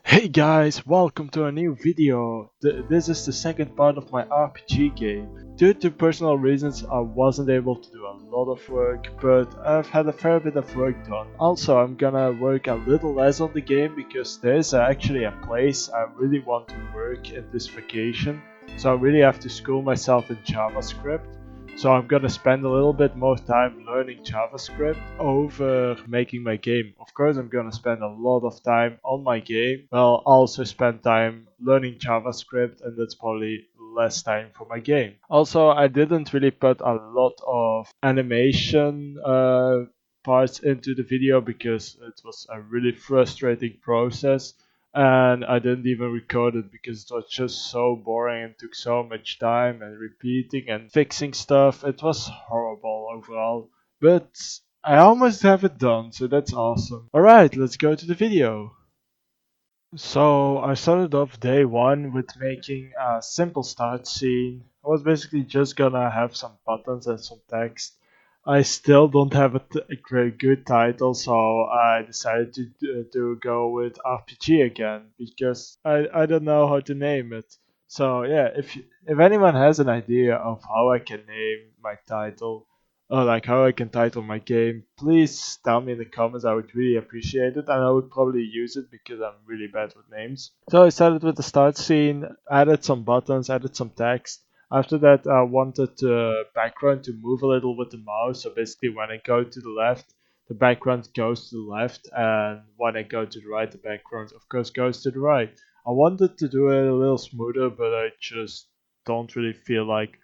Hey guys, welcome to a new video. This is the second part of my RPG game. Due to personal reasons I wasn't able to do a lot of work, but I've had a fair bit of work done. Also, I'm gonna work a little less on the game because there's actually a place I really want to work in this vacation. So I really have to school myself in JavaScript. So I'm gonna spend a little bit more time learning JavaScript over making my game. Of course, I'm gonna spend a lot of time on my game. Well, also spend time learning JavaScript, and that's probably less time for my game. Also, I didn't really put a lot of animation parts into the video because it was a really frustrating process, and I didn't even record it because it was just so boring and took so much time and repeating and fixing stuff. It was horrible overall, but I almost have it done, so that's awesome. Alright, let's go to the video. So I started off day one with making a simple start scene. I was basically just gonna have some buttons and some text. I still don't have a great good title, so I decided to go with RPG again because I don't know how to name it. So yeah, if anyone has an idea of how I can name my title, or like how I can title my game, please tell me in the comments. I would really appreciate it, and I would probably use it because I'm really bad with names. So I started with the start scene, added some buttons, added some text. After that, I wanted the background to move a little with the mouse. So basically, when I go to the left, the background goes to the left, and when I go to the right, the background, of course, goes to the right. I wanted to do it a little smoother, but I just don't really feel like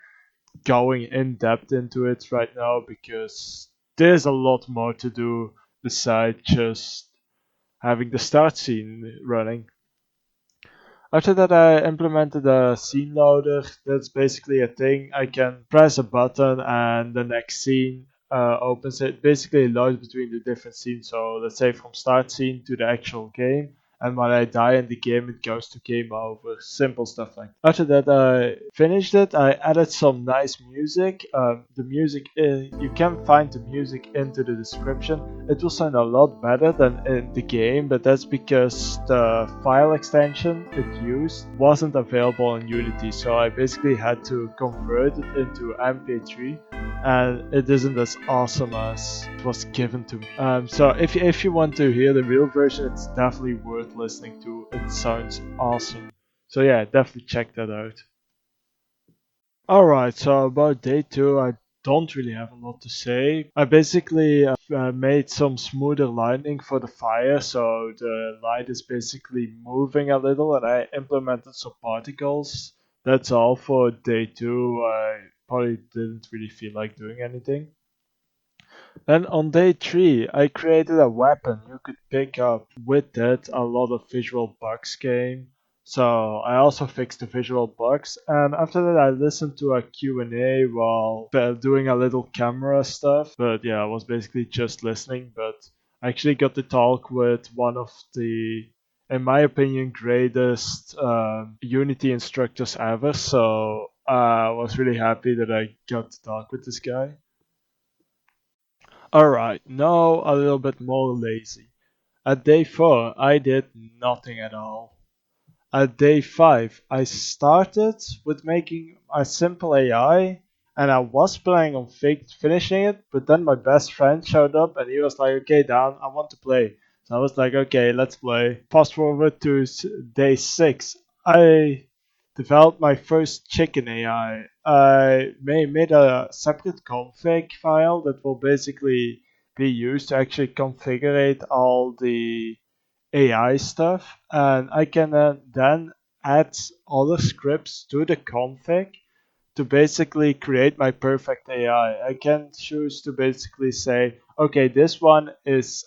going in depth into it right now because there's a lot more to do besides just having the start scene running. After that, I implemented a scene loader. That's basically a thing. I can press a button and the next scene opens. It basically loads between the different scenes. So let's say from start scene to the actual game. And when I die in the game, it goes to game over. Simple stuff like that. After that, I finished it. I added some nice music. The music, you can find the music into the description. It will sound a lot better than in the game, but that's because the file extension it used wasn't available in Unity. So I basically had to convert it into MP3, and it isn't as awesome as it was given to me. So if you want to hear the real version, it's definitely worth listening to. It sounds awesome. So yeah, definitely check that out. Alright, so about day 2, I don't really have a lot to say. I basically made some smoother lighting for the fire, so the light is basically moving a little, and I implemented some particles. That's all for day 2. I probably didn't really feel like doing anything. Then on day 3, I created a weapon you could pick up. With that, a lot of visual bugs came. So I also fixed the visual bugs, and after that I listened to a Q&A while doing a little camera stuff. But yeah, I was basically just listening, but I actually got to talk with one of the, in my opinion, greatest Unity instructors ever. So I was really happy that I got to talk with this guy. Alright, now a little bit more lazy. At day 4, I did nothing at all. At day 5, I started with making a simple AI, and I was planning on finishing it, but then my best friend showed up and he was like, okay, Dan, I want to play. So I was like, okay, let's play. Fast forward to day 6. I developed my first chicken AI. I made a separate config file that will basically be used to actually configure all the AI stuff, and I can then add other scripts to the config to basically create my perfect AI. I can choose to basically say, okay, this one is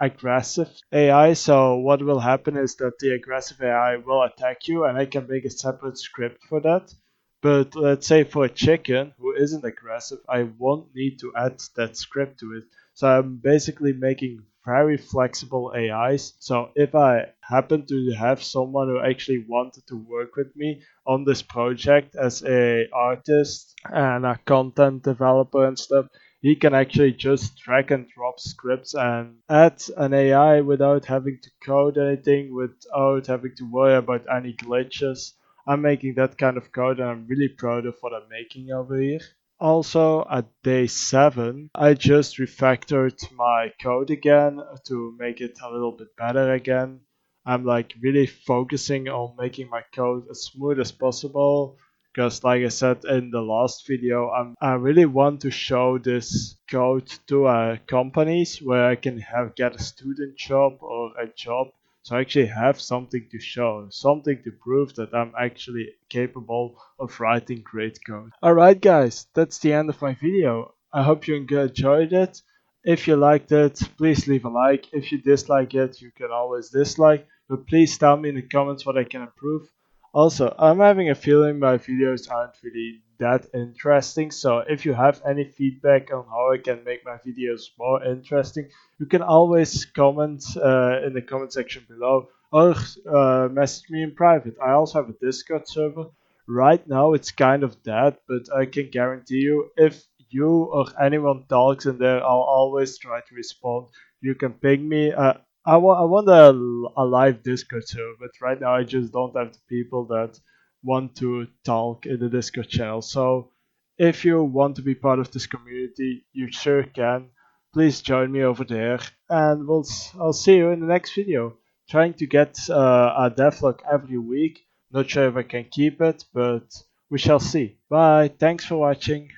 aggressive AI. So what will happen is that the aggressive AI will attack you, and I can make a separate script for that. But let's say for a chicken who isn't aggressive, I won't need to add that script to it. So I'm basically making very flexible AIs. So if I happen to have someone who actually wanted to work with me on this project as a artist and a content developer and stuff, he can actually just drag and drop scripts and add an AI without having to code anything, without having to worry about any glitches. I'm making that kind of code and I'm really proud of what I'm making over here. Also, at day 7, I just refactored my code again to make it a little bit better again. I'm like really focusing on making my code as smooth as possible because, like I said in the last video, I really want to show this code to companies where I can get a student job or a job, so I actually have something to show, something to prove that I'm actually capable of writing great code. Alright guys, that's the end of my video. I hope you enjoyed it. If you liked it, please leave a like. If you dislike it, you can always dislike, but please tell me in the comments what I can improve. Also, I'm having a feeling my videos aren't really that interesting, so if you have any feedback on how I can make my videos more interesting, you can always comment in the comment section below or message me in private. I also have a Discord server. Right now it's kind of dead, but I can guarantee you if you or anyone talks in there, I'll always try to respond. You can ping me. I want a live Discord server, but right now I just don't have the people that want to talk in the Discord channel. So if you want to be part of this community, you sure can. Please join me over there, and I'll see you in the next video. Trying to get a devlog every week. Not sure if I can keep it, but we shall see. Bye. Thanks for watching.